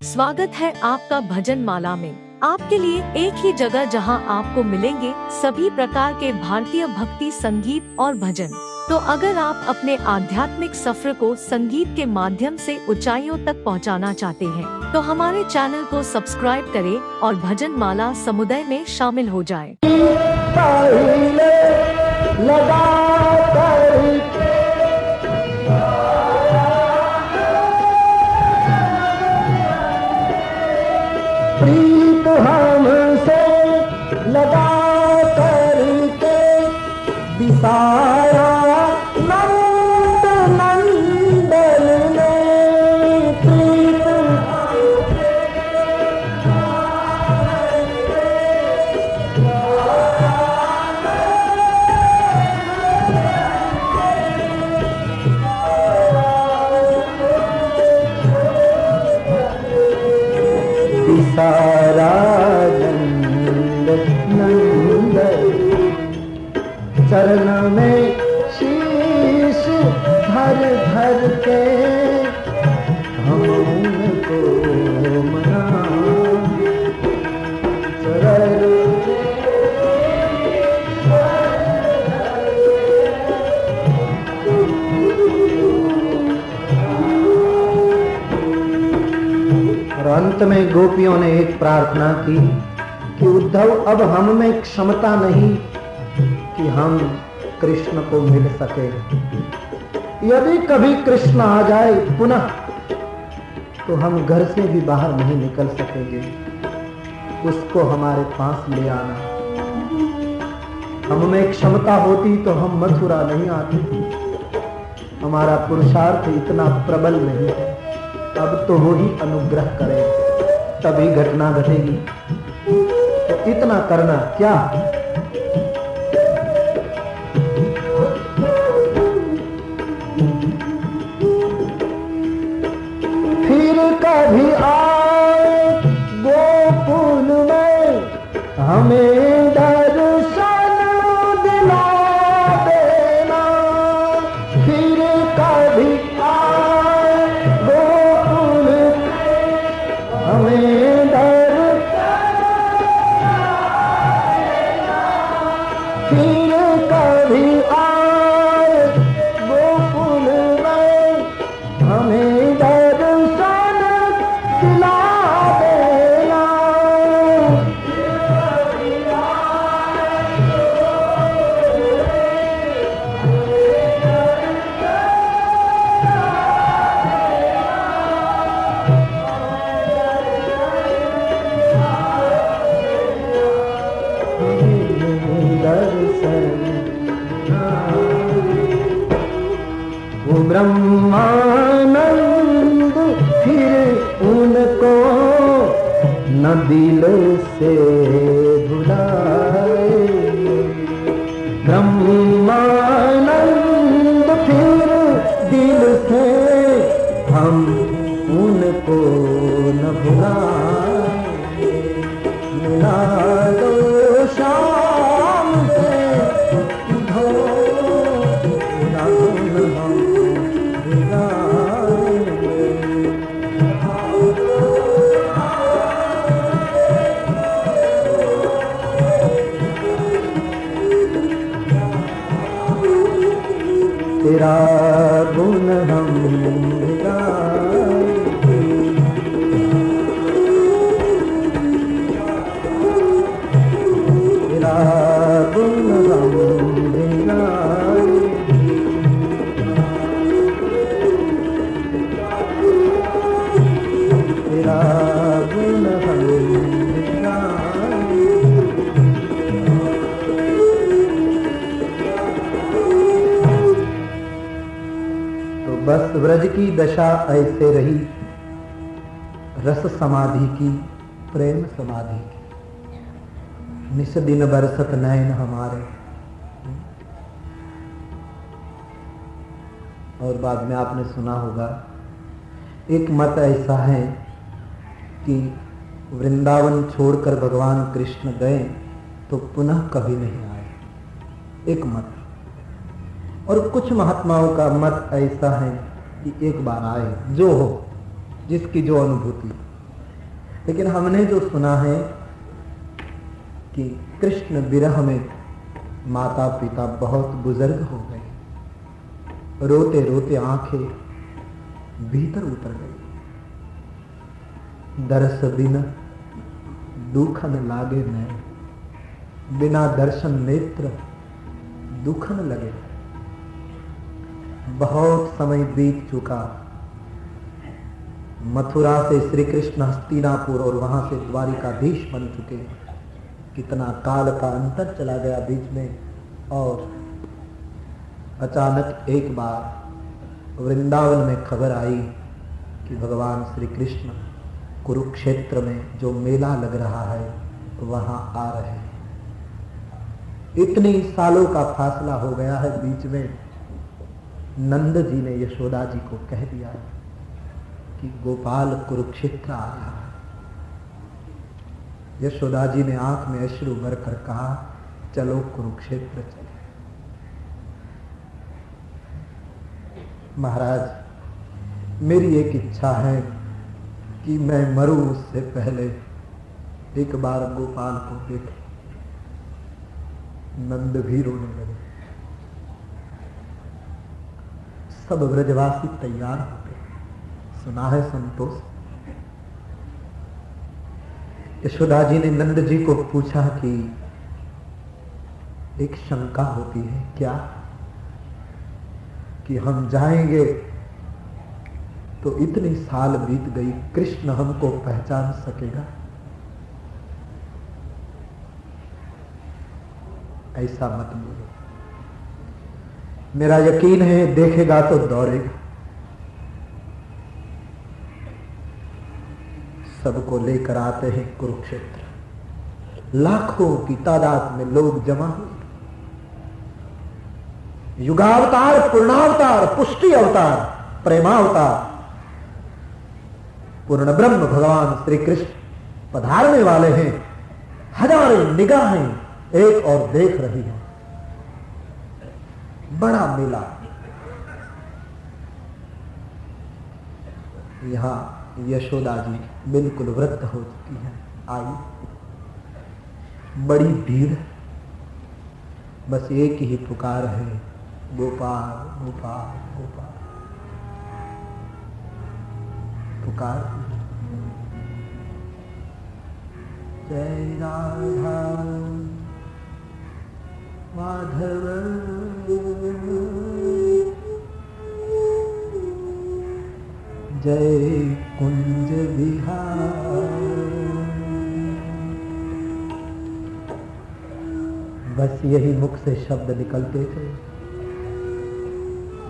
स्वागत है आपका भजन माला में। आपके लिए एक ही जगह जहां आपको मिलेंगे सभी प्रकार के भारतीय भक्ति संगीत और भजन। तो अगर आप अपने आध्यात्मिक सफर को संगीत के माध्यम से ऊंचाइयों तक पहुंचाना चाहते हैं, तो हमारे चैनल को सब्सक्राइब करें और भजन माला समुदाय में शामिल हो जाएं। प्रीत हमसे लगा करके दिसाया नंद नंदन ने प्रीत दिसाया नंद नंद चरण में शीश धर धर के हम उनको मना चरण और अंत में गोपियों ने एक प्रार्थना की कि उद्धव, अब हम में क्षमता नहीं कि हम कृष्ण को मिल सके। यदि कभी कृष्ण आ जाए पुनः तो हम घर से भी बाहर नहीं निकल सकेंगे। उसको हमारे पास ले आना। हम में क्षमता होती तो हम मथुरा नहीं आते। हमारा पुरुषार्थ इतना प्रबल नहीं है। अब तो वो ही अनुग्रह करे तभी घटना घटेगी। तो इतना करना क्या, फिर कभी आए गोकुल में हमें दर्शन दिला देना। फिर कभी आए गोकुल हमें दर्शन, फिर कभी आए गोकुल में हमें दर्शन दिला देना। वो ब्रह्मानंद फिर उनको न दिल से भुलाए। ब्रह्मानंद फिर दिल से हम उनको न भुलाए। मिला दो शाम से उधो ना हम तेरा गुण हम गाएंगे। तेरा गुण हम गाएंगे। तेरा गुण हम गाएंगे। बस व्रज की दशा ऐसे रही, रस समाधि की, प्रेम समाधि की। निस दिन बरसत नयन हमारे। और बाद में आपने सुना होगा एक मत ऐसा है कि वृंदावन छोड़कर भगवान कृष्ण गए तो पुनः कभी नहीं आए। एक मत। और कुछ महात्माओं का मत ऐसा है कि एक बार आए, जो हो, जिसकी जो अनुभूति। लेकिन हमने जो सुना है कि कृष्ण विरह में माता पिता बहुत बुजुर्ग हो गए, रोते रोते आंखें भीतर उतर गई। दर्श बिन दुखन लागे नैन, बिना दर्शन नेत्र दुखन लगे। बहुत समय बीत चुका। मथुरा से श्री कृष्ण हस्तिनापुर और वहां से द्वारिकाधीश बन चुके। कितना काल का अंतर चला गया बीच में। और अचानक एक बार वृंदावन में खबर आई कि भगवान श्री कृष्ण कुरुक्षेत्र में जो मेला लग रहा है वहां आ रहे हैं। इतनी सालों का फासला हो गया है बीच में। नंद जी ने यशोदा जी को कह दिया कि गोपाल कुरुक्षेत्र आ रहा है। यशोदा जी ने आंख में अश्रु भरकर कहा, चलो कुरुक्षेत्र चले। महाराज, मेरी एक इच्छा है कि मैं मरूं उससे पहले एक बार गोपाल को देख। नंद भी रोने लगे। सब ब्रजवासी तैयार हो गए। सुना है संतोष। यशोदा जी ने नंद जी को पूछा कि एक शंका होती है क्या, कि हम जाएंगे तो इतनी साल बीत गई, कृष्ण हमको पहचान सकेगा? ऐसा मत बोलो। मेरा यकीन है देखेगा तो दौड़ेगा। सबको लेकर आते हैं कुरुक्षेत्र। लाखों की तादाद में लोग जमा हुए। युगावतार, पूर्णावतार, पुष्टि अवतार, प्रेमावतार, पूर्ण ब्रह्म भगवान श्री कृष्ण पधारने वाले हैं। हजारों निगाहें एक और देख रही हैं। बड़ा मेला। यहां यशोदा जी बिल्कुल वृद्ध हो चुकी है। आई बड़ी भीड़। बस एक ही पुकार है, गोपाल गोपाल गोपाल। पुकार, जय राधा माधव, जय कुंज विहार। बस यही मुख से शब्द निकलते थे।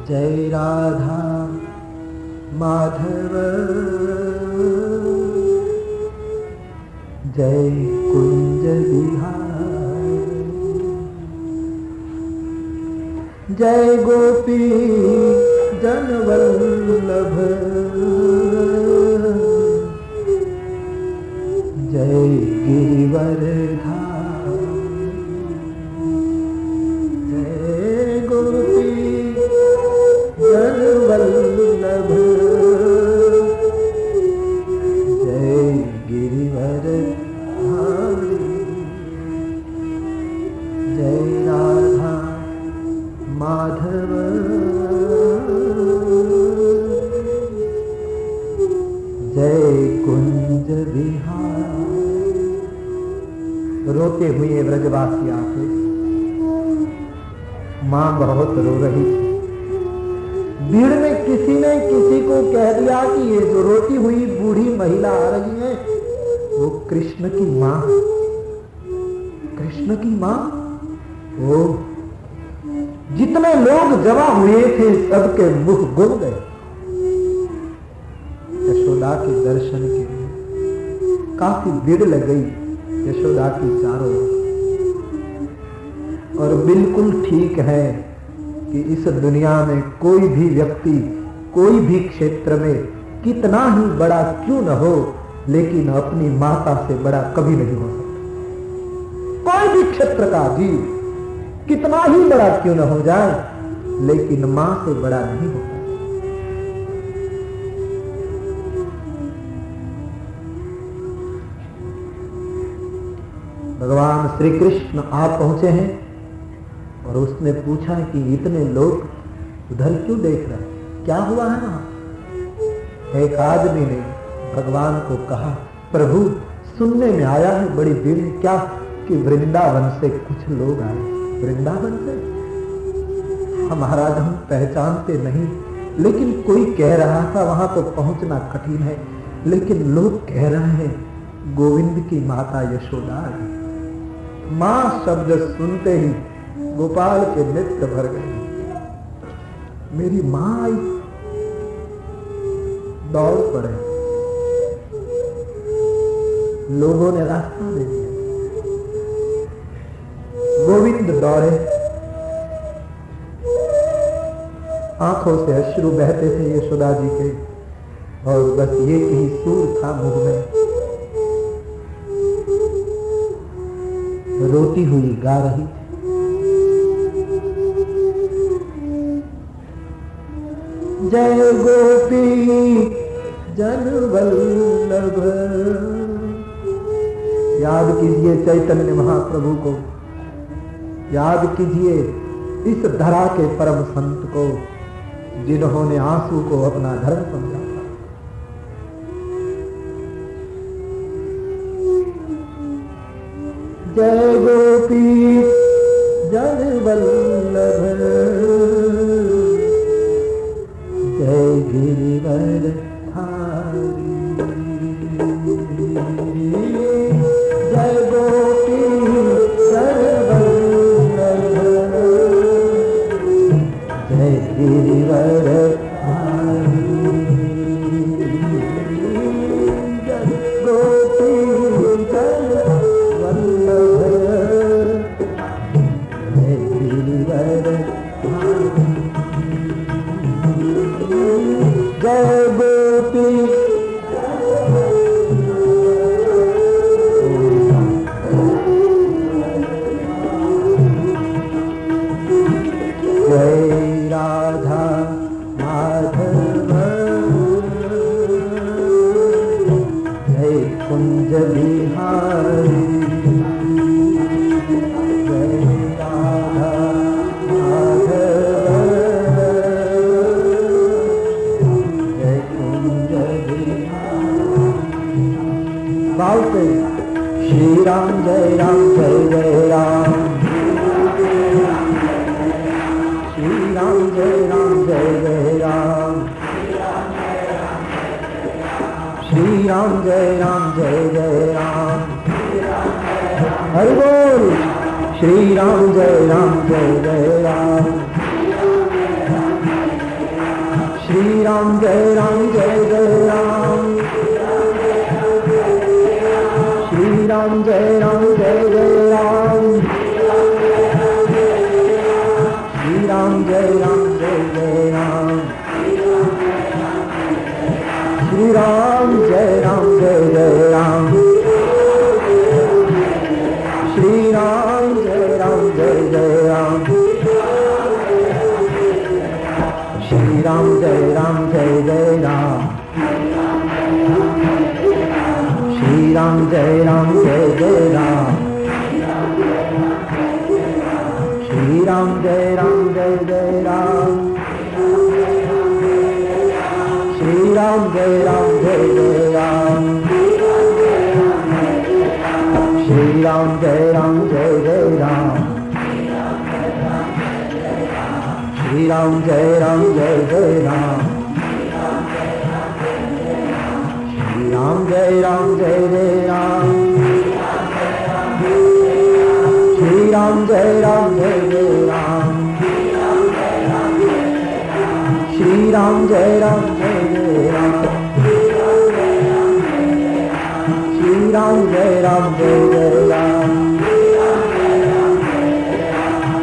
जय राधा माधव, जय कुंज विहार। जय गोपी जनवल्लभ, जय गिरिवरधाम। जय गोपी जनवल्लभ, जय गिरिवरधाम। जय राधा माधव, जय कुंज विहार। रोते हुए व्रजवासी आते। मां बहुत रो रही थी। भीड़ में किसी ने किसी को कह दिया कि ये जो रोती हुई बूढ़ी महिला आ रही है वो कृष्ण की मां। कृष्ण की मां? वो जितने लोग जमा हुए थे सबके मुख गुम गए यशोदा के दर्शन के लिए। काफी भीड़ लग गई यशोदा की चारों ओर। और बिल्कुल ठीक है कि इस दुनिया में कोई भी व्यक्ति कोई भी क्षेत्र में कितना ही बड़ा क्यों न हो, लेकिन अपनी माता से बड़ा कभी नहीं हो सकता। कोई भी क्षेत्र का जीव कितना ही बड़ा क्यों न हो जाए, लेकिन मां से बड़ा नहीं होता। भगवान श्री कृष्ण आ पहुंचे हैं और उसने पूछा कि इतने लोग उधर क्यों देख रहे हैं, क्या हुआ है वहां। एक आदमी ने भगवान को कहा, प्रभु सुनने में आया है बड़ी भीड़, क्या कि वृंदावन से कुछ लोग आए। वृंदावन से हमारा हम पहचानते नहीं, लेकिन कोई कह रहा था वहां तो पहुंचना कठिन है, लेकिन लोग कह रहे हैं गोविंद की माता यशोदा आई। मां शब्द सुनते ही गोपाल के नेत्र भर गए। मेरी मां आई, दौड़ पड़े, लोगों ने रास्ता दे दिया। गोविंद दौड़े, आंखों से अश्रु बहते थे यशोदा जी के, और बस ये ही सूर था मुंह में। रोती हुई गा रही थी, जय गोपी जन वल्लभ। याद कीजिए चैतन्य महाप्रभु को, याद कीजिए इस धरा के परम संत को, जिन्होंने आंसू को अपना धर्म समझा था। जय गोपी जन वल्लभ, जय गिरिवर धारी। जय गोपी जन वल्लभ, जय गिरिवर धारी। जय गोपी जन वल्लभ, जय गिरिवर धारी। जय गोपी जय राधा माधव, जय कुंज बिहारी। जय राधा माधव, जय कुंज बिहारी। भाव से श्री राम जय जय राम, श्री राम जय जय राम, श्री राम जय राम। हरि बोल, श्री राम जय जय राम, श्री राम जय जय राम, श्री राम जय जय राम, श्री राम जय जय राम, श्री राम जय जय राम, श्री राम जय जय राम, श्री राम जय जय राम, श्री राम जय जय राम, श्री राम जय जय राम, श्री राम जय जय राम, श्री राम जय जय राम, श्री राम जय जय राम, श्री राम जय जय राम, श्री राम जय जय राम, श्री राम जय जय राम, श्री राम जय जय राम,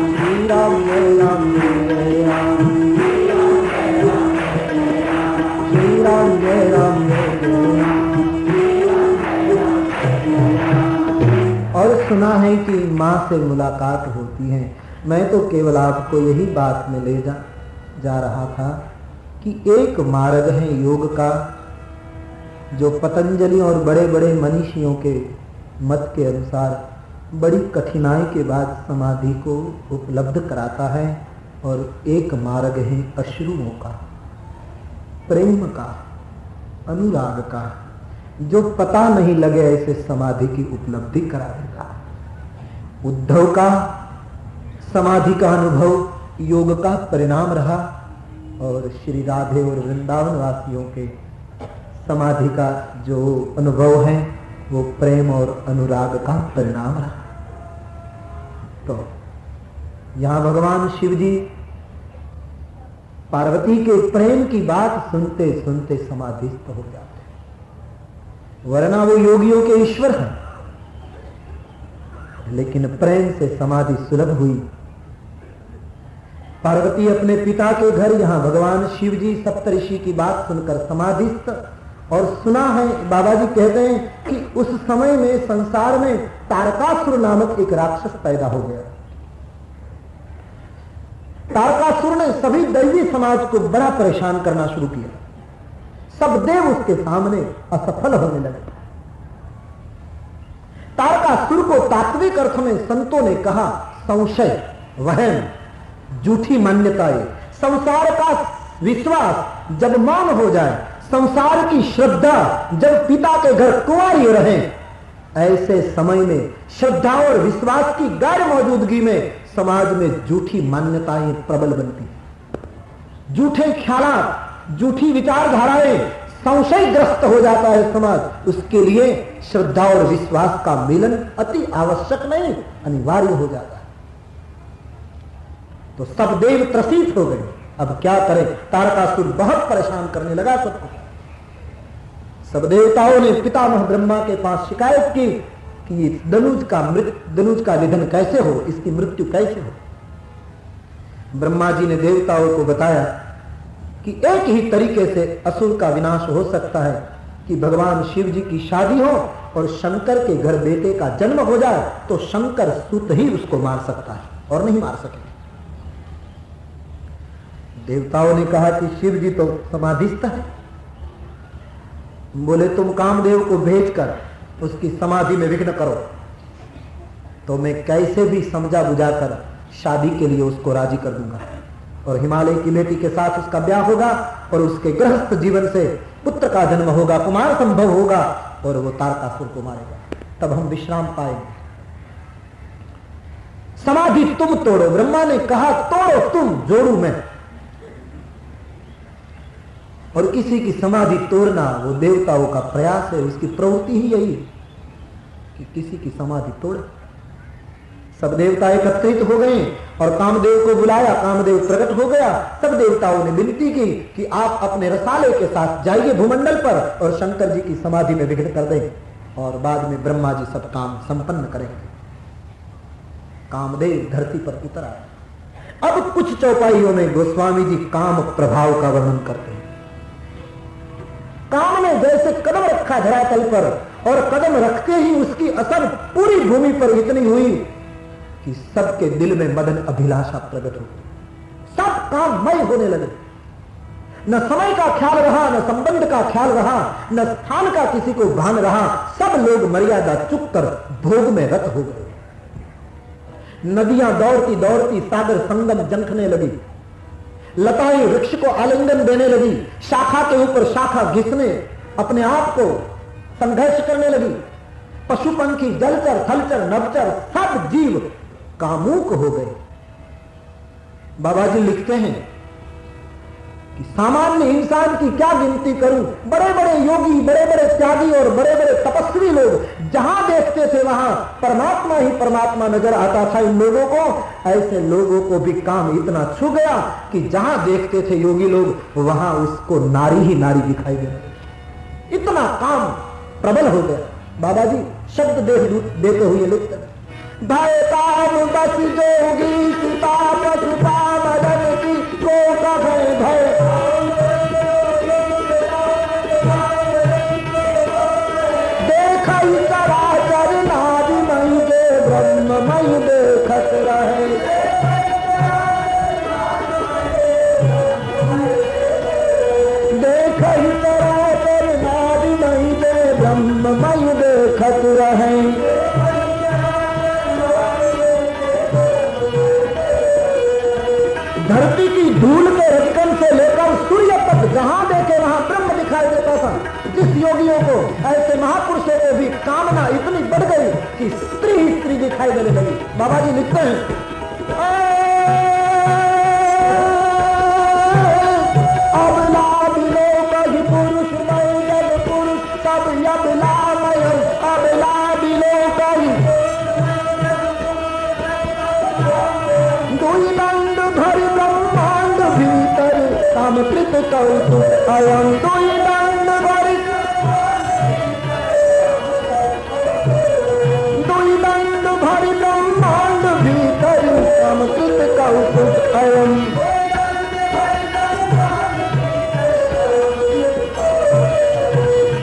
श्री राम जय जय राम, श्री राम जय जय राम। और सुना है कि माँ से मुलाकात होती है। मैं तो केवल आपको यही बात में ले जा रहा था कि एक मार्ग है योग का, जो पतंजलि और बड़े बड़े मनीषियों के मत के अनुसार बड़ी कठिनाई के बाद समाधि को उपलब्ध कराता है, और एक मार्ग है अश्रुओं का, प्रेम का, अनुराग का, जो पता नहीं लगे ऐसे समाधि की उपलब्धि करा देता है। उद्धव का समाधि का अनुभव योग का परिणाम रहा, और श्री राधे और वृंदावन वासियों के समाधि का जो अनुभव है वो प्रेम और अनुराग का परिणाम रहा। तो यहां भगवान शिव जी पार्वती के प्रेम की बात सुनते सुनते समाधिस्थ हो जाते, वरना वो योगियों के ईश्वर हैं, लेकिन प्रेम से समाधि सुलभ हुई। पार्वती अपने पिता के घर, यहां भगवान शिव जी सप्तऋषि की बात सुनकर समाधिस्थ। और सुना है, बाबा जी कहते हैं कि उस समय में संसार में तारकासुर नामक एक राक्षस पैदा हो गया। तारकासुर ने सभी दैवी समाज को बड़ा परेशान करना शुरू किया, सब देव उसके सामने असफल होने लगे। तारकासुर को तात्विक अर्थ में संतों ने कहा संशय, वहम, झूठी मान्यताएं, संसार का विश्वास जब मान हो जाए, संसार की श्रद्धा जब पिता के घर कुंवारी रहे, ऐसे समय में श्रद्धा और विश्वास की गैर मौजूदगी में समाज में झूठी मान्यताएं प्रबल बनती, झूठे ख्यालात, झूठी विचारधाराएं, संशयग्रस्त हो जाता है समाज। उसके लिए श्रद्धा और विश्वास का मिलन अति आवश्यक नहीं, अनिवार्य हो जाता है। तो सब देव त्रसित हो गए। अब क्या करें? तारकासुर बहुत परेशान करने लगा सबको। सब देवताओं ने पितामह ब्रह्मा के पास शिकायत की कि धनुज का निधन कैसे हो, इसकी मृत्यु कैसे हो। ब्रह्मा जी ने देवताओं को बताया कि एक ही तरीके से असुर का विनाश हो सकता है कि भगवान शिव जी की शादी हो और शंकर के घर बेटे का जन्म हो जाए, तो शंकर सुत ही उसको मार सकता है और नहीं मार सके। देवताओं ने कहा कि शिव जी तो समाधिस्थ है। बोले तुम कामदेव को भेजकर उसकी समाधि में विघ्न करो, तो मैं कैसे भी समझा बुझाकर शादी के लिए उसको राजी कर दूंगा, और हिमालय की बेटी के साथ उसका ब्याह होगा, और उसके गृहस्थ जीवन से पुत्र का जन्म होगा, कुमार संभव होगा, और वो तारकासुर को मारेगा, तब हम विश्राम पाएंगे। समाधि तुम तोड़ो। ब्रह्मा ने कहा तोड़ो तुम, जोड़ू मैं। और किसी की समाधि तोड़ना वो देवताओं का प्रयास है, उसकी प्रवृत्ति ही यही है कि किसी की समाधि तोड़े। सब देवता एकत्रित हो गए और कामदेव को बुलाया, कामदेव प्रकट हो गया। सब देवताओं ने विनती की कि आप अपने रसाले के साथ जाइए भूमंडल पर और शंकर जी की समाधि में विघ्न कर दें, और बाद में ब्रह्मा जी सब काम संपन्न करेंगे। कामदेव धरती पर उतर आए। अब कुछ चौपाइयों में गोस्वामी जी काम प्रभाव का वर्णन करते हैं। काम ने जैसे कदम रखा धरातल पर, और कदम रखते ही उसकी असर पूरी भूमि पर इतनी हुई कि सबके दिल में मदन अभिलाषा प्रकट हो, सब काममय होने लगे। न समय का ख्याल रहा, न संबंध का ख्याल रहा, न स्थान का किसी को भान रहा। सब लोग मर्यादा चुक कर भोग में रत हो गए। नदियां दौड़ती दौड़ती सागर संगम जनखने लगी, लताएं वृक्ष को आलिंगन देने लगी, शाखा के ऊपर शाखा घिसने अपने आप को संघर्ष करने लगी। पशु पंखी, जलचर, थलचर, नभचर सब जीव कामुक हो गए। बाबा जी लिखते हैं कि सामान्य इंसान की क्या गिनती करूं, बड़े बड़े योगी, बड़े बड़े त्यागी और बड़े बड़े तपस्वी लोग जहां देखते थे वहां परमात्मा ही परमात्मा नजर आता था इन लोगों को। ऐसे लोगों को भी काम इतना छू गया कि जहां देखते थे योगी लोग वहां उसको नारी ही नारी दिखाई दे रही। इतना काम प्रबल हो गया। बाबा जी शब्द देते हुए लिखते हैं, भय काम बस जोगी सीता पछुता मदन की को का भय भय देखा चराचर नारी मई के ब्रह्ममय देखत रहे। देखा चराचर नारी मई के ब्रह्ममय देखत रहे। धूल के रचकन से लेकर सूर्य तक जहां देखे वहां ब्रह्म दिखाई देता था। जिस योगियों को, ऐसे महापुरुषों को भी कामना इतनी बढ़ गई कि स्त्री ही स्त्री दिखाई देने लगी। बाबा जी लिखते हैं, अबला बिलो कहीं पुरुष नहीं, जब पुरुष तब अबला मय, अबला बिलो कहीं दुई दंड धरि ब्रह्मांड भीतर कामकृत कौतुक अयं दुई दंड धरि, दुई दंड धरि ब्रह्मांड भीतर कामकृत कौतुक अयं।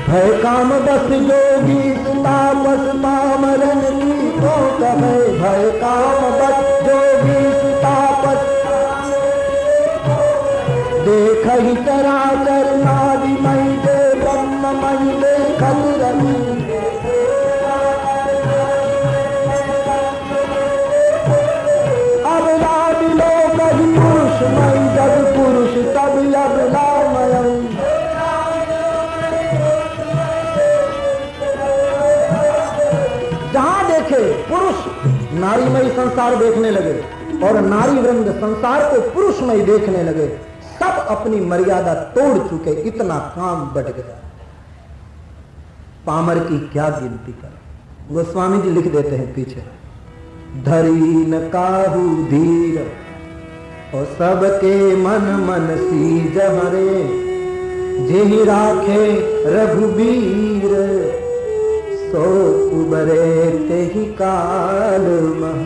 भय काम बस योगी तापस पामरन नीको कहे, भय काम बस योगी तापस देख ही चराचर नादि मई दे ब्रह्म मई दे खल रवि। अबला बिलो कहीं पुरुष मई, जब पुरुष तब अबला मय। जहां देखे पुरुष नारीमयी संसार देखने लगे और नारी वृंद संसार को पुरुषमयी देखने लगे। सब अपनी मर्यादा तोड़ चुके, इतना काम बढ़ गया। पामर की क्या गिनती कर। गोस्वामी जी लिख देते हैं पीछे, धरी न काहू धीर और सबके मन मन सीज हरे, जेहि राखे रघुबीर सो उबरे ते ही काल मह।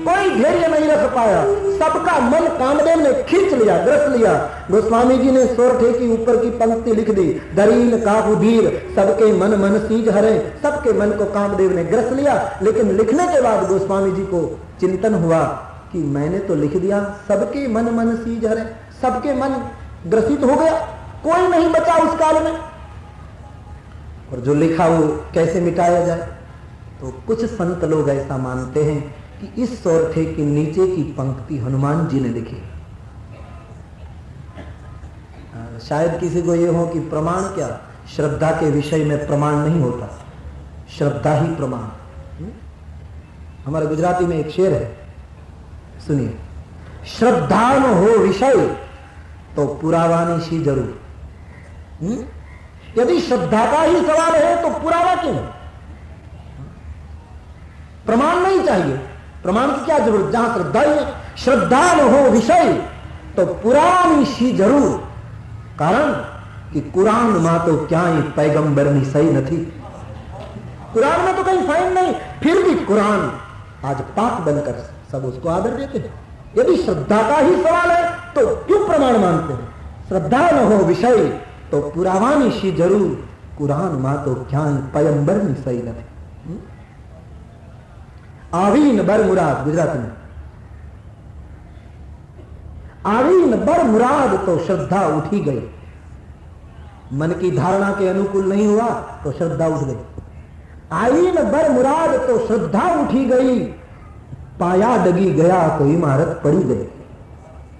कोई धैर्य नहीं रख पाया, सबका मन कामदेव ने खींच लिया, ग्रस लिया। गोस्वामी जी ने सोरठे की ऊपर की पंक्ति लिख दी, दरीन काहू धीर सबके मन मन सीज हरे। सबके मन को कामदेव ने ग्रस लिया, लेकिन लिखने के बाद गोस्वामी जी को चिंतन हुआ कि मैंने तो लिख दिया सबके मन मन सीज हरे, सबके मन ग्रसित हो गया, कोई नहीं बचा उस काल में। और जो लिखा वो कैसे मिटाया जाए। तो कुछ संत लोग ऐसा मानते हैं कि इस सोरठे के नीचे की पंक्ति हनुमान जी ने लिखी। शायद किसी को ये हो कि प्रमाण क्या, श्रद्धा के विषय में प्रमाण नहीं होता, श्रद्धा ही प्रमाण। हमारे गुजराती में एक शेर है, सुनिए, श्रद्धा न हो विषय तो पुरावानी सी जरूर। यदि श्रद्धा का ही सवाल है तो पुरावा क्यों? प्रमाण नहीं चाहिए, प्रमाण की क्या जरूरत, जहां श्रद्धा ही है। श्रद्धा न हो विषय तो पुरानी सी जरूर, कारण कि कुरान मां तो क्या ही पैगंबर में सही नहीं, कुरान में तो कहीं साइन नहीं, फिर भी कुरान आज पाक बनकर सब उसको आदर देते हैं। यदि श्रद्धा का ही सवाल है तो क्यों प्रमाण मानते हैं? श्रद्धा न हो विषय तो पुरावानी सी जरूर, कुरान मां तो क्या ही पैगंबर में सही नहीं। आवीन बर मुराद, गुजराती में आवीन बर मुराद तो श्रद्धा उठी गई। मन की धारणा के अनुकूल नहीं हुआ तो श्रद्धा उठ गई। आवीन बर मुराद तो श्रद्धा उठी गई, पाया डगी गया तो इमारत पड़ी गई।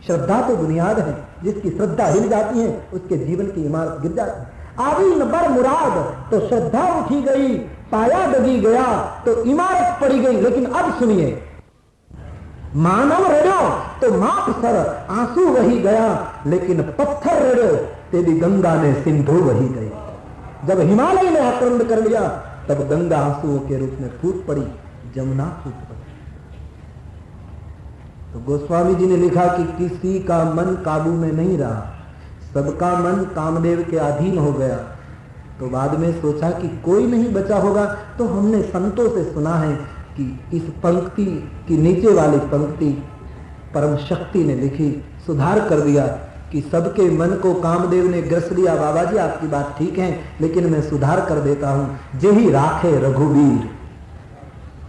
श्रद्धा तो बुनियाद है, जिसकी श्रद्धा हिल जाती है उसके जीवन की इमारत गिर जाती है। आवीन बर मुराद तो श्रद्धा उठी गई, पाया डगी गया तो इमारत पड़ी गई। लेकिन अब सुनिए, मानव रड़ो तो माप सर आंसू वही गया, लेकिन पत्थर रड़ो तेरी गंगा ने सिंधु वही गई। जब हिमालय ने आक्रमण कर लिया तब गंगा आंसुओं के रूप में फूट पड़ी, जमुना फूट पड़ी। तो गोस्वामी जी ने लिखा कि किसी का मन काबू में नहीं रहा, सबका मन कामदेव के अधीन हो गया। तो बाद में सोचा कि कोई नहीं बचा होगा, तो हमने संतों से सुना है कि इस पंक्ति की नीचे वाली पंक्ति परम शक्ति ने लिखी, सुधार कर दिया कि सबके मन को कामदेव ने ग्रस लिया। बाबा जी आपकी बात ठीक है, लेकिन मैं सुधार कर देता हूं, जेहि राखे रघुवीर।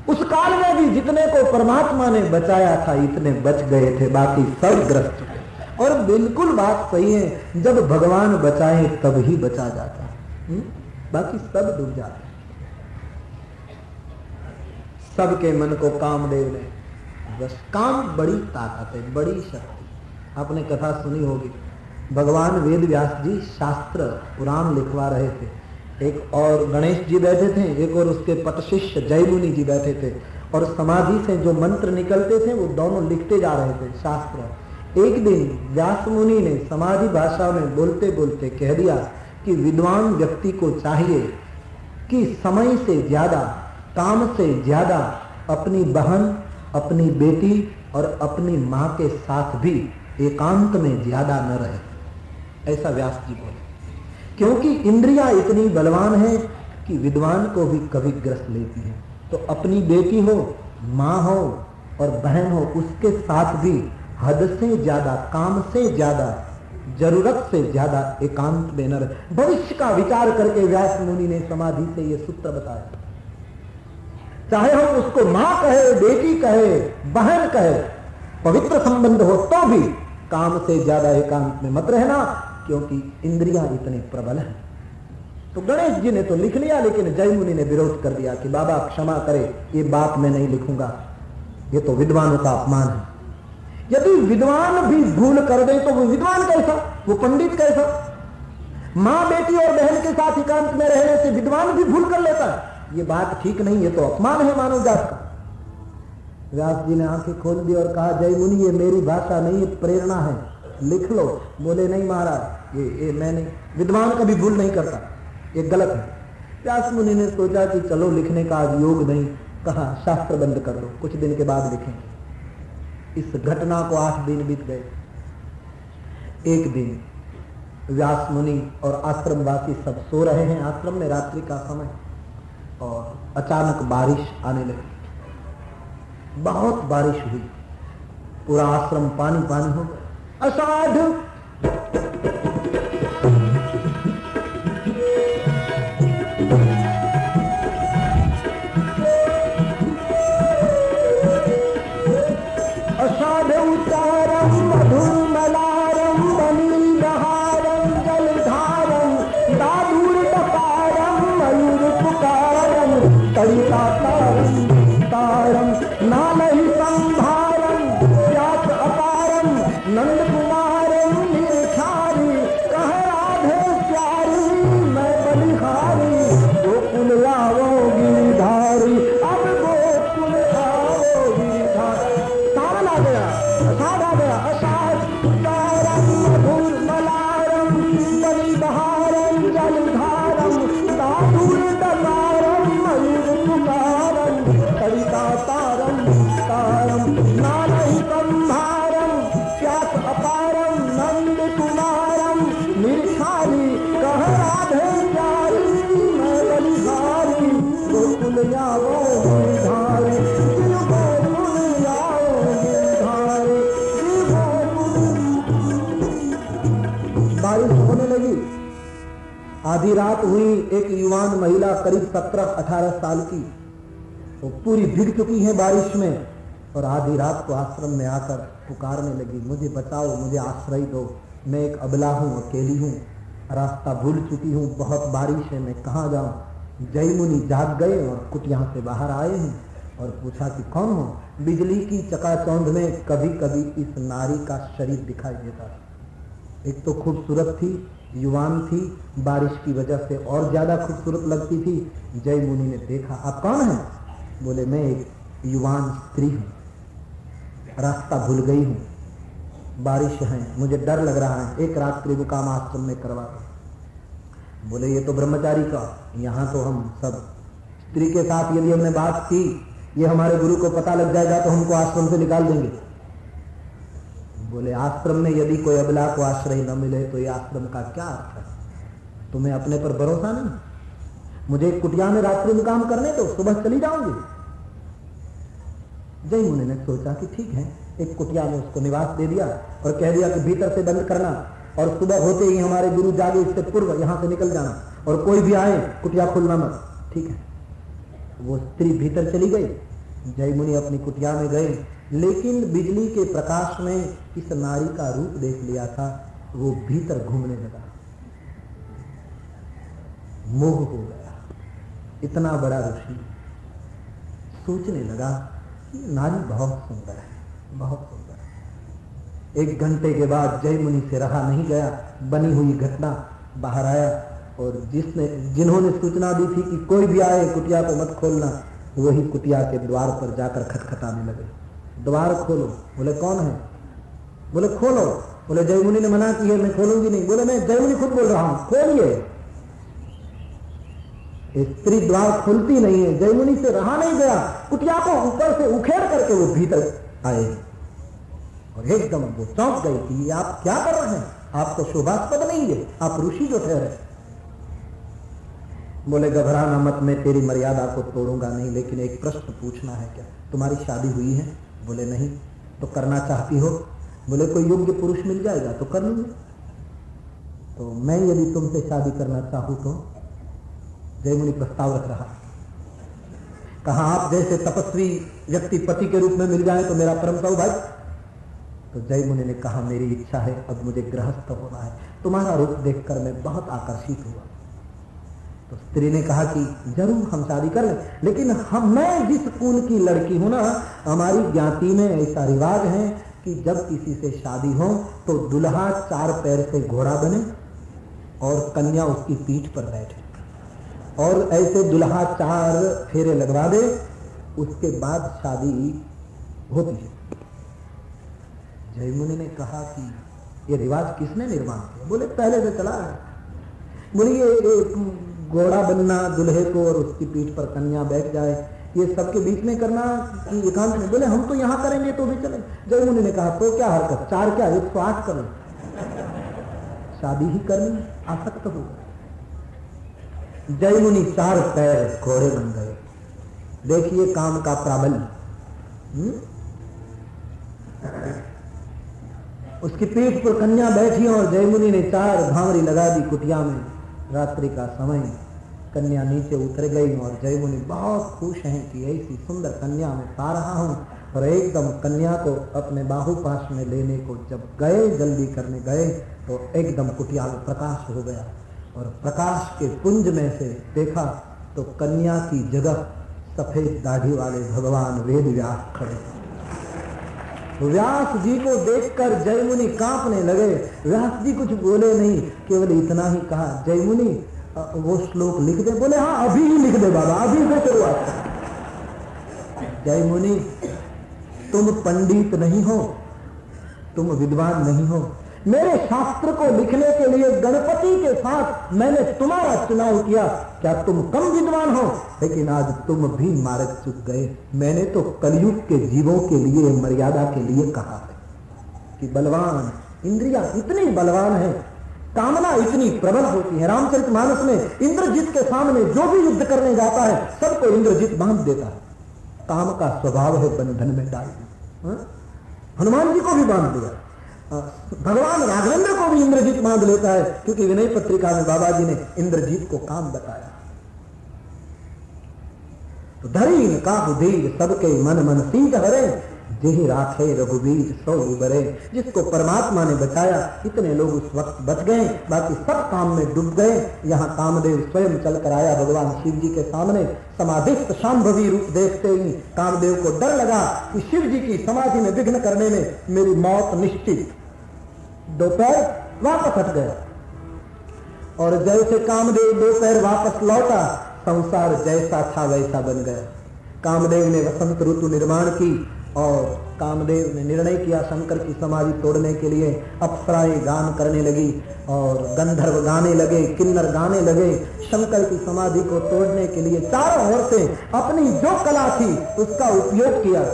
उस काल में भी जितने को परमात्मा ने बचाया था इतने बच गए थे, बाकी सब ग्रस्त थे। और बिल्कुल बात सही है, जब भगवान बचाए तब ही बचा जाता है, बाकी सब डूब जाते। सबके मन को कामदेव ने बस, काम बड़ी ताकत है, बड़ी शक्ति। आपने कथा सुनी होगी, भगवान वेद व्यास जी शास्त्र पुराण लिखवा रहे थे, एक और गणेश जी बैठे थे, एक और उसके पटशिष्य जयमुनि जी बैठे थे, और समाधि से जो मंत्र निकलते थे वो दोनों लिखते जा रहे थे शास्त्र। एक दिन व्यास मुनि ने समाधि भाषा में बोलते बोलते कह दिया कि विद्वान व्यक्ति को चाहिए कि समय से ज्यादा, काम से ज्यादा अपनी बहन, अपनी बेटी और अपनी मां के साथ भी एकांत में ज्यादा न रहे। ऐसा व्यास जी बोले, क्योंकि इंद्रियां इतनी बलवान है कि विद्वान को भी कभी ग्रस लेती है। तो अपनी बेटी हो, मां हो और बहन हो, उसके साथ भी हद से ज्यादा, काम से ज्यादा, जरूरत से ज्यादा एकांत में न रहे। भविष्य का विचार करके व्यास मुनि ने समाधि से यह सूत्र बताया। चाहे हम उसको मां कहे, बेटी कहे, बहन कहे, पवित्र संबंध हो, तो भी काम से ज्यादा एकांत में मत रहना, क्योंकि इंद्रियां इतनी प्रबल हैं। तो गणेश जी ने तो लिख लिया, लेकिन जयमुनि ने विरोध कर दिया कि बाबा क्षमा करे, ये बात मैं नहीं लिखूंगा, ये तो विद्वानों का अपमान है। यदि विद्वान भी भूल कर दे तो वो विद्वान कैसा, वो पंडित कैसा? मां, बेटी और बहन के साथ एकांत में रहने से विद्वान भी भूल कर लेता है, ये बात ठीक नहीं, ये तो अपमान है मानव जात का। व्यास जी ने आंखें खोल दी और कहा, जयमुनि ये मेरी भाषा नहीं, ये प्रेरणा है, लिख लो। बोले नहीं महाराज, ये मैंने, विद्वान कभी भूल नहीं करता, ये गलत है। व्यास मुनि ने सोचा कि चलो लिखने का आज योग नहीं, कहा शास्त्र बंद कर दो, कुछ दिन के बाद लिखेंगे। इस घटना को 8 दिन बीत गए। एक दिन व्यास मुनि और आश्रमवासी सब सो रहे हैं आश्रम में, रात्रि का समय, और अचानक बारिश आने लगी। बहुत बारिश हुई, पूरा आश्रम पानी पानी हो गया। अषाढ़ उतारम मधुमलारम बनीलहारम जलधारम दादूर डकारम मयूर पुकारम तड़िताकारम तारम नालहि संभारम व्यास अपारम नंद कुमारम निर्खारी कह राधे प्यारी मैं बलिहारी गोकुल आवो गिरिधारी, अब गोकुल आवो गिरिधारी। सावन आ गया, अषाढ़ आ गया। अषाढ़ उतारम मधुर मलारम बलिहारम जलधारम दादूर डकारम मयूर पुकारम तड़िता तारम तारम नालहि संभारम व्यास अपारम नंद कुमारम निर्खारी कह राधे प्यारी मैं बलिहारी गोकुल आवो गिरिधारी, गोकुल आवो गिरिधारी, बारिश होने लगी। आधी रात हुई। एक युवान महिला करीब 17-18 साल की, वो पूरी भीग चुकी है बारिश में, और आधी रात को आश्रम में आकर पुकारने लगी, मुझे बचाओ, मुझे आश्रय दो, मैं एक अबला हूँ, अकेली हूँ, रास्ता भूल चुकी हूँ, बहुत बारिश है, मैं कहाँ जाऊँ। जयमुनि जाग गए और कुटिया से बाहर आए हैं और पूछा कि कौन हो। बिजली की चकाचौंध में कभी कभी इस नारी का शरीर दिखाई देता था। एक तो खूबसूरत थी, युवान थी, बारिश की वजह से और ज्यादा खूबसूरत लगती थी। जयमुनि ने देखा, आप कौन हैं? बोले मैं एक युवान स्त्री हूँ, रास्ता भूल गई हूँ, बारिश है, मुझे डर लग रहा है, एक रात्रि विश्राम आश्रम में करवा दो। बोले ये तो ब्रह्मचारी का, यहाँ तो हम सब स्त्री के साथ यदि हमने बात की, ये हमारे गुरु को पता लग जाएगा तो हमको आश्रम से निकाल देंगे। बोले आश्रम में यदि कोई अबला को आश्रय न मिले तो ये आश्रम का क्या अर्थ है? तुम्हें अपने पर भरोसा नहीं? मुझे कुटिया में रात्रि विश्राम करने दो, सुबह चली जाऊंगी। जयमुनि ने सोचा कि ठीक है, एक कुटिया में उसको निवास दे दिया और कह दिया कि भीतर से बंद करना, और सुबह होते ही हमारे गुरु जागे इससे पूर्व यहाँ से निकल जाना, और कोई भी आए कुटिया खोलना मत। ठीक है। वो स्त्री भीतर चली गई, जयमुनि अपनी कुटिया में गए, लेकिन बिजली के प्रकाश में इस नारी का रूप देख लिया था। वो भीतर घूमने लगा, मोह हो गया। इतना बड़ा ऋषि, सोचने लगा कि नारी बहुत सुंदर है, बहुत सुंदर है। 1 घंटे के बाद जय मुनि से रहा नहीं गया, बनी हुई घटना बाहर आया और जिन्होंने सूचना दी थी कि कोई भी आए कुटिया को मत खोलना, वही कुटिया के द्वार पर जाकर खटखटाने लगे, द्वार खोलो। बोले कौन है? बोले खोलो। बोले जय मुनि ने मना की है, मैं खोलूंगी नहीं। बोले मैं जय मुनि खुद बोल रहा हूं, खोलिए। स्त्री द्वार खुलती नहीं है, जय मुनि से रहा नहीं गया, कुटिया को ऊपर से उखेड़ करके वो भीतर आए और एकदम वो चौंक गई कि ये आप क्या कर रहे हैं, आप तो शोभास्पद नहीं है, आप ऋषि जो ठहरे। बोले घबराना मत, मैं तेरी मर्यादा को तोड़ूंगा नहीं, लेकिन एक प्रश्न पूछना है, क्या तुम्हारी शादी हुई है? बोले नहीं। तो करना चाहती हो? बोले कोई योग्य पुरुष मिल जाएगा तो कर लूंगी। तो मैं यदि तुमसे शादी करना चाहूं तो? जय मुनि प्रस्ताव रख रहा, कहा आप जैसे तपस्वी व्यक्ति पति के रूप में मिल जाए तो मेरा परम सौभाग्य। तो जय मुनि ने कहा मेरी इच्छा है, अब मुझे गृहस्थ होना है, तुम्हारा रूप देखकर मैं बहुत आकर्षित हुआ। तो स्त्री ने कहा कि जरूर हम शादी कर लें, लेकिन मैं जिस कुल की लड़की हूं ना, हमारी ज्ञाति में ऐसा रिवाज है कि जब किसी से शादी हो तो दुल्हा 4 पैर से घोड़ा बने और कन्या उसकी पीठ पर बैठे और ऐसे दुल्हा 4 फेरे लगवा दे, उसके बाद शादी होती है। जय मुनि ने कहा कि ये रिवाज किसने निर्माण किया? बोले पहले से चला है। बोले ये घोड़ा बनना दुल्हे को और उसकी पीठ पर कन्या बैठ जाए, ये सबके बीच में करना कि एकांत में? बोले हम तो यहां करेंगे तो भी चले। जय मुनि ने कहा तो क्या हरकत, 4 क्या 108 करो, शादी ही करनी, आसक्त हो। जय मुनि 4 पैर घोड़े बन गए। देखिए काम का प्राबल्य। उसकी पीठ पर कन्या बैठी और जय मुनि ने 4 भांवरी लगा दी कुटिया में। रात्रि का समय, कन्या नीचे उतर गई और जय मुनि बहुत खुश हैं कि ऐसी सुंदर कन्या मैं पा रहा हूं। और एकदम कन्या को अपने बाहुपाश में लेने को जब गए, जल्दी करने गए, तो एकदम कुटिया में प्रकाश हो गया और प्रकाश के पुंज में से देखा तो कन्या की जगह सफेद दाढ़ी वाले भगवान वेद व्यास खड़े। व्यास जी को देखकर जय मुनि कांपने लगे। व्यास जी कुछ बोले नहीं, केवल इतना ही कहा जय मुनि वो श्लोक लिख दे। बोले हाँ अभी ही लिख दे बाबा, अभी से शुरुआत। जय मुनि तुम पंडित नहीं हो, तुम विद्वान नहीं हो, मेरे शास्त्र को लिखने के लिए गणपति के साथ मैंने तुम्हारा चुनाव किया, क्या तुम कम विद्वान हो? लेकिन आज तुम भी मार्ग चुक गए। मैंने तो कलयुग के जीवों के लिए, मर्यादा के लिए कहा है कि बलवान इंद्रियां इतनी बलवान है, कामना इतनी प्रबल होती है। रामचरितमानस में इंद्रजीत के सामने जो भी युद्ध करने जाता है सबको इंद्रजीत बांध देता है। काम का स्वभाव है बंधन में डाल दिया। हनुमान जी को भी बांध दिया, भगवान राघवेंद्र को भी इंद्रजीत बांध लेता है, क्योंकि विनय पत्रिका में बाबा जी ने इंद्रजीत को काम बताया। तो धरी का बुधीर सबके मन मन सीध हरे, जेहि राखे रघुबीर सौ उबरे। जिसको परमात्मा ने बचाया, इतने लोग उस वक्त बच गए, बाकी सब काम में डूब गए। यहाँ कामदेव स्वयं चलकर आया भगवान शिव जी के सामने। समाधिस्थ शांभवी रूप देखते ही कामदेव को डर लगा कि शिव जी की समाधि में विघ्न करने में मेरी मौत निश्चित। 2 पैर वापस हट गया और जैसे कामदेव 2 पैर वापस लौटा, संसार जैसा था वैसा बन गया। कामदेव ने वसंत ऋतु निर्माण की और कामदेव ने निर्णय किया शंकर की समाधि तोड़ने के लिए। अप्सराएं गान करने लगी और गंधर्व गाने लगे, किन्नर गाने लगे शंकर की समाधि को तोड़ने के लिए। चारों ओर से अपनी जो कला थी उसका उपयोग किया।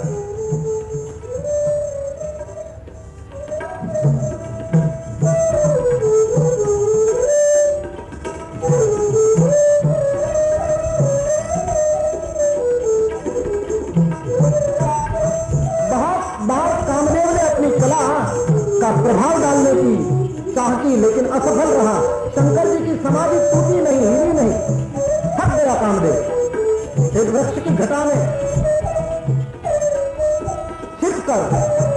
प्रभाव डालने की चाह की, लेकिन असफल रहा। शंकर जी की समाधि टूटी नहीं, हिली नहीं, थक गया कामदेव। एक वृक्ष की घटा में छिपकर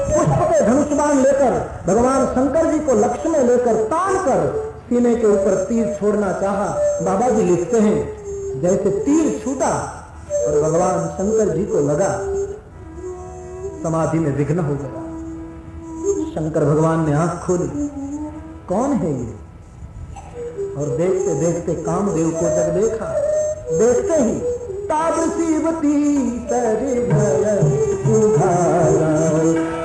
पुष्प के धनुष्बाण लेकर भगवान शंकर जी को लक्ष्य में लेकर तान कर सीने के ऊपर तीर छोड़ना चाहा। बाबा जी लिखते हैं जैसे तीर छूटा और भगवान शंकर जी को लगा, समाधि में विघ्न हो गया। शंकर भगवान ने आंख खोली, कौन है ये? और देखते देखते कामदेव को जब देखा, देखते ही ताब शिवती तर भय उधारा,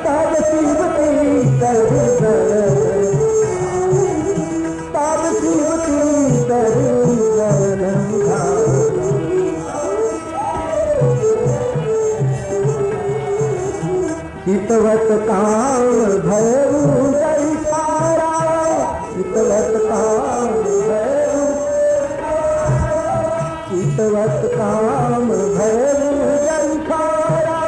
ताब शिवती तर भय, ताब शिवती तर भय उधारा। चितवत काम भयरु जय सारा, चितवत काम भयरु, चितवत काम भयरु जय सारा,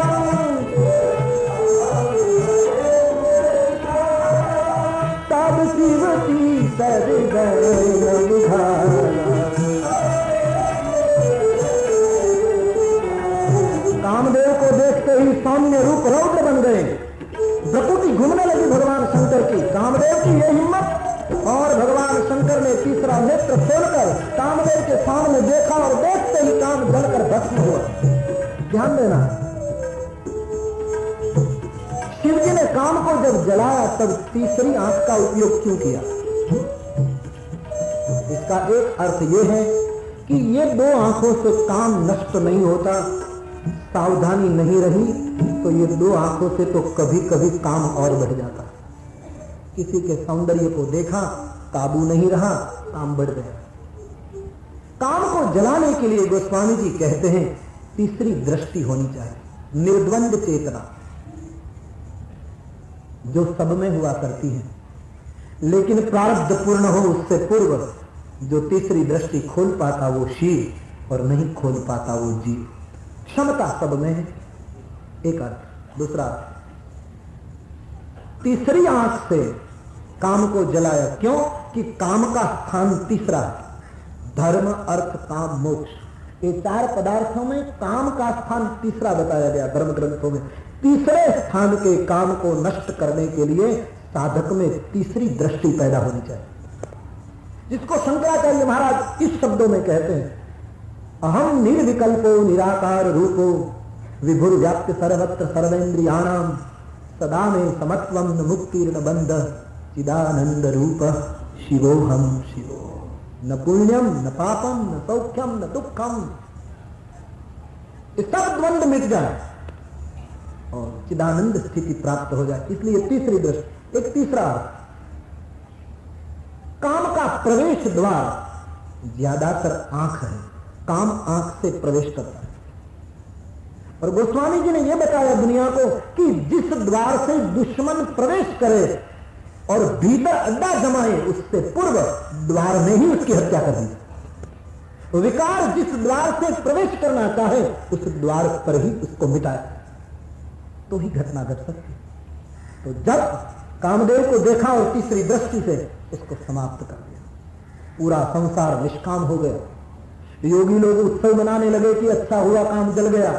तब शिवती तर गए बुझारा। कामदेव को देखते ही सौम्य रूप रौद्र बन गए, प्रकृति घूमने लगी भगवान शंकर की। कामदेव की ये हिम्मत, और भगवान शंकर ने तीसरा नेत्र खोलकर कामदेव के सामने देखा और देखते ही काम जलकर भस्म हुआ। ध्यान देना, शिव जी ने काम को जब जलाया तब तीसरी आंख का उपयोग क्यों किया? इसका एक अर्थ यह है कि ये दो आंखों से काम नष्ट नहीं होता, सावधानी नहीं रही तो ये दो आंखों से तो कभी कभी काम और बढ़ जाता। किसी के सौंदर्य को देखा, काबू नहीं रहा, काम बढ़ गया। काम को जलाने के लिए गोस्वामी जी कहते हैं तीसरी दृष्टि होनी चाहिए, निर्द्वंद चेतना, जो सब में हुआ करती है, लेकिन प्रारब्ध पूर्ण हो उससे पूर्व जो तीसरी दृष्टि खोल पाता वो शिव और नहीं खोल पाता वो जीव। क्षमता सब में है, एक अर्थ। दूसरा, तीसरी आंख से काम को जलाया, क्यों कि काम का स्थान तीसरा है, धर्म अर्थ काम मोक्ष, ये चार पदार्थों में काम का स्थान तीसरा बताया गया धर्म ग्रंथों में। तीसरे स्थान के काम को नष्ट करने के लिए साधक में तीसरी दृष्टि पैदा होनी चाहिए, जिसको शंकराचार्य महाराज इस शब्दों में कहते हैं, अहम निर्विकल्पो निराकार रूपो विभुर्व्याप्य सर्वत्र सर्वेन्द्रियाणाम सदा में समत्वम न मुक्तिर्न बंध चिदानंद रूप शिवोहम शिवो, न पुण्यम न पापम न सौख्यम न दुखम, सब द्वंद मिट जाए और चिदानंद स्थिति प्राप्त हो जाए। इसलिए तीसरी दृष्टि। एक तीसरा, काम का प्रवेश द्वार ज्यादातर आंख है, काम आंख से प्रवेश करता है। और गोस्वामी जी ने यह बताया दुनिया को कि जिस द्वार से दुश्मन प्रवेश करे और भीतर अड्डा जमाए उससे पूर्व द्वार में ही उसकी हत्या कर दी। विकार जिस द्वार से प्रवेश करना चाहे उस द्वार पर ही उसको मिटाए तो ही घटना घट सकती। तो जब कामदेव को देखा और तीसरी दृष्टि से उसको समाप्त कर दिया, पूरा संसार निष्काम हो गया। योगी लोग उत्सव मनाने लगे कि अच्छा हुआ काम जल गया,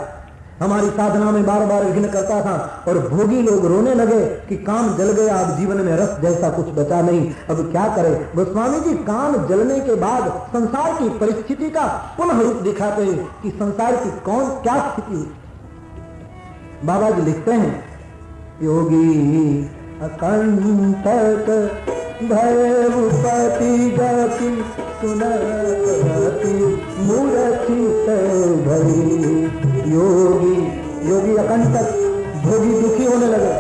हमारी साधना में बार बार विघ्न करता था। और भोगी लोग रोने लगे कि काम जल गया, अब जीवन में रस जैसा कुछ बचा नहीं, अब क्या करें। गोस्वामी जी काम जलने के बाद संसार की परिस्थिति का पुनः रूप दिखाते हैं कि संसार की कौन क्या स्थिति हुई। बाबा जी लिखते हैं, योगी अकंटक भयपति गति सुनति मूर्छित भई। योगी अकंटक, भोगी दुखी होने लगे।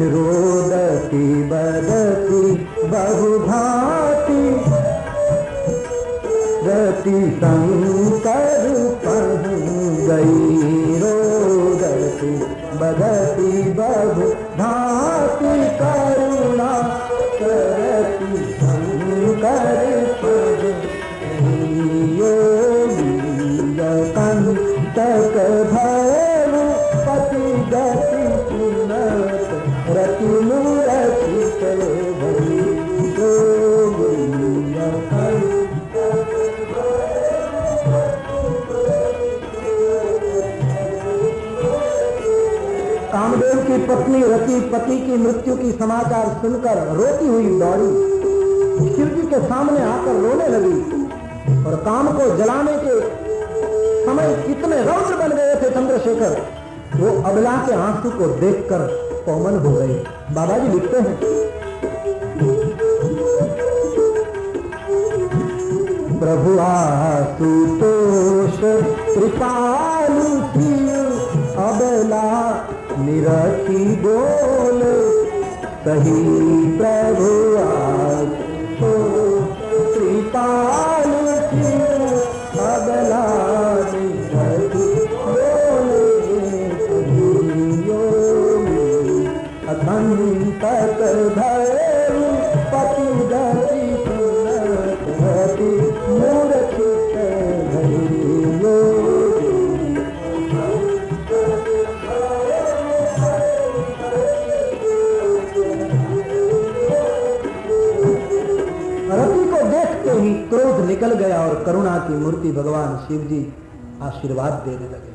रोदती बदती बहुभाति रति शंकर पह गई। रोदती बदती बहुभाति करुणा करती शंकर पह गई। योगी कंटक भैरव पति गति सुनत रति मूर्छित भई। कामदेव की पत्नी रति पति की मृत्यु की समाचार सुनकर रोती हुई दौड़ी, शिव जी के सामने आकर रोने लगी और काम को जलाने के समय इतने रौद्र बन गए थे चंद्रशेखर, वो अबला के आंसू को देखकर कोमल हो गए। बाबा जी लिखते हैं, प्रभु आशुतोष कृपालु थी, अबला निरखी बोल सही प्रभु आशुतोष कृपालु थी, अबला निरखी बोले सही योगी, अखंड तक धैर्य पति गति सुनति मूर्छित धैर्य योगी। रति को देखते ही क्रोध निकल गया और करुणा की मूर्ति भगवान शिव जी आशीर्वाद देने लगे।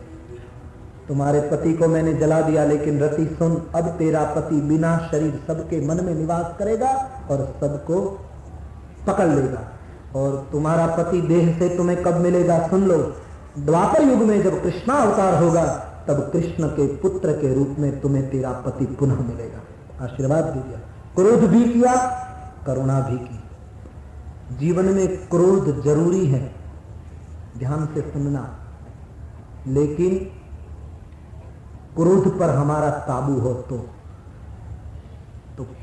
तुम्हारे पति को मैंने जला दिया, लेकिन रति सुन, अब तेरा पति बिना शरीर सबके मन में निवास करेगा और सबको पकड़ लेगा। और तुम्हारा पति देह से तुम्हें कब मिलेगा सुन लो, द्वापर युग में जब कृष्णा अवतार होगा, तब कृष्ण के पुत्र के रूप में तुम्हें तेरा पति पुनः मिलेगा। आशीर्वाद दे दिया। क्रोध भी किया, करुणा भी की। जीवन में क्रोध जरूरी है, ध्यान से सुनना, लेकिन क्रोध पर हमारा काबू हो तो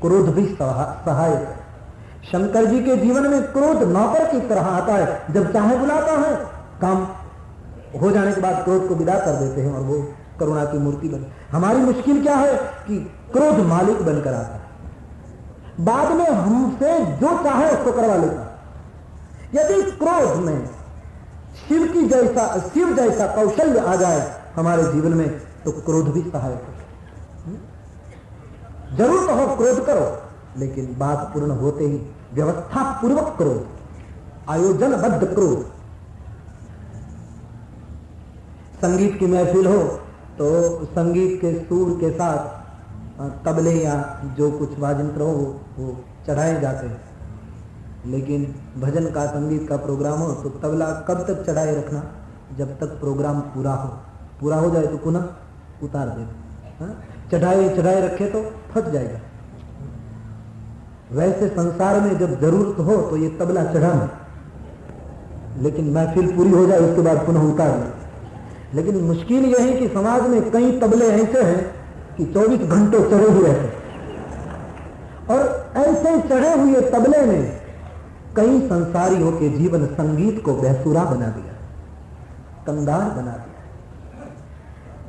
क्रोध भी सहायक है। शंकर जी के जीवन में क्रोध नौकर की तरह आता है, जब चाहे बुलाता है, काम हो जाने के बाद क्रोध को विदा कर देते हैं और वो करुणा की मूर्ति बन। हमारी मुश्किल क्या है कि क्रोध मालिक बनकर आता है, बाद में हमसे जो चाहे उसको करवा लेता है। यदि क्रोध में शिव जैसा कौशल्य आ जाए हमारे जीवन में, तो क्रोध भी सहायक है। जरूर तो हो क्रोध करो, लेकिन बात पूर्ण होते ही व्यवस्था पूर्वक क्रोध, आयोजनबद्ध क्रोध। संगीत की महफिल हो तो संगीत के सुर के साथ तबले या जो कुछ वाजयंत्र हो वो चढ़ाए जाते हैं, लेकिन भजन का संगीत का प्रोग्राम हो तो तबला कब तक चढ़ाए रखना, जब तक प्रोग्राम पूरा हो जाए तो पुनः उतार देना। चढ़ाए रखे तो फट जाएगा। वैसे संसार में जब जरूरत हो तो ये तबला चढ़ाना, लेकिन महफिल पूरी हो जाए उसके बाद पुनः उतार देना। लेकिन मुश्किल यह है कि समाज में कई तबले ऐसे हैं कि 24 घंटों चढ़े हुए हैं, और ऐसे चढ़े हुए तबले में कई संसारियों के जीवन संगीत को बेसुरा बना दिया, कंगाल बना दिया।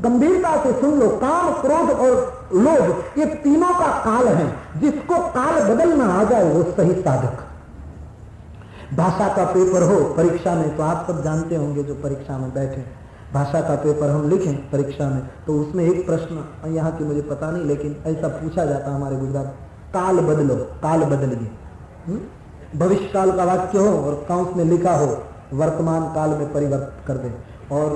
गंभीरता से सुन लो, काम, क्रोध और लोभ ये तीनों का काल है। जिसको काल बदलना आ जाए वो सही साधक। भाषा का पेपर हो परीक्षा में, तो आप सब जानते होंगे जो परीक्षा में बैठे, भाषा का पेपर हम लिखें परीक्षा में, तो उसमें एक प्रश्न यहाँ की मुझे पता नहीं, लेकिन ऐसा पूछा जाता हमारे गुजरात, काल बदलो, काल बदलिए। भविष्य काल का वाक्य हो और काउंस में लिखा हो वर्तमान काल में परिवर्तित कर दे, और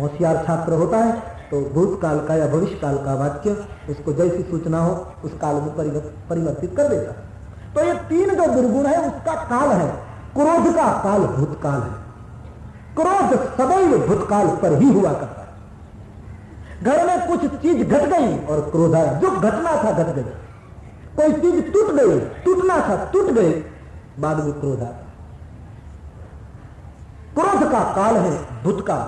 होशियार छात्र होता है तो भूतकाल का या भविष्य काल का वाक्य उसको जैसी सूचना हो उस काल में परिवर्तित कर देता है। तो ये तीन जो दुर्गुण है उसका काल है। क्रोध का काल भूतकाल है। क्रोध सदैव भूतकाल पर ही हुआ करता है। घर में कुछ चीज घट गई और क्रोध आया, जो घटना था घट गई। कोई चीज टूट गई, टूटना था टूट गई, बाद में क्रोध आता। क्रोध का काल है भूतकाल,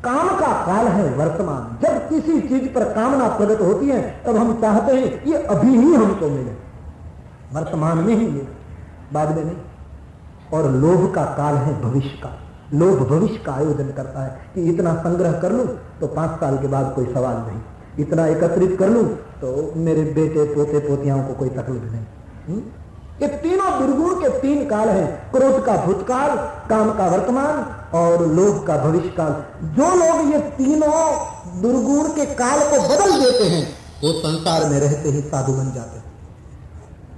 काम का काल है वर्तमान। जब किसी चीज पर कामना प्रकट होती है तब हम चाहते हैं ये अभी ही हमको मिले, वर्तमान में ही मिले, बाद में नहीं। और लोभ का काल है भविष्य का। लोभ भविष्य का आयोजन करता है कि इतना संग्रह कर लूं तो 5 साल के बाद कोई सवाल नहीं, इतना एकत्रित कर लूं तो मेरे बेटे पोते पोतियाओं को कोई तकलीफ नहीं। ये तीनों दुर्गुण के 3 काल हैं, क्रोध का भूतकाल, काम का वर्तमान और लोभ का भविष्य काल। जो लोग ये तीनों दुर्गुण के काल को बदल देते हैं वो संसार में रहते ही साधु बन जाते हैं।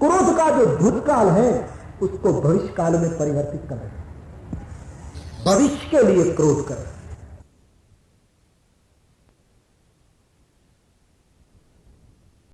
क्रोध का जो भूतकाल है उसको भविष्य काल में परिवर्तित कर देते, भविष्य के लिए क्रोध करें।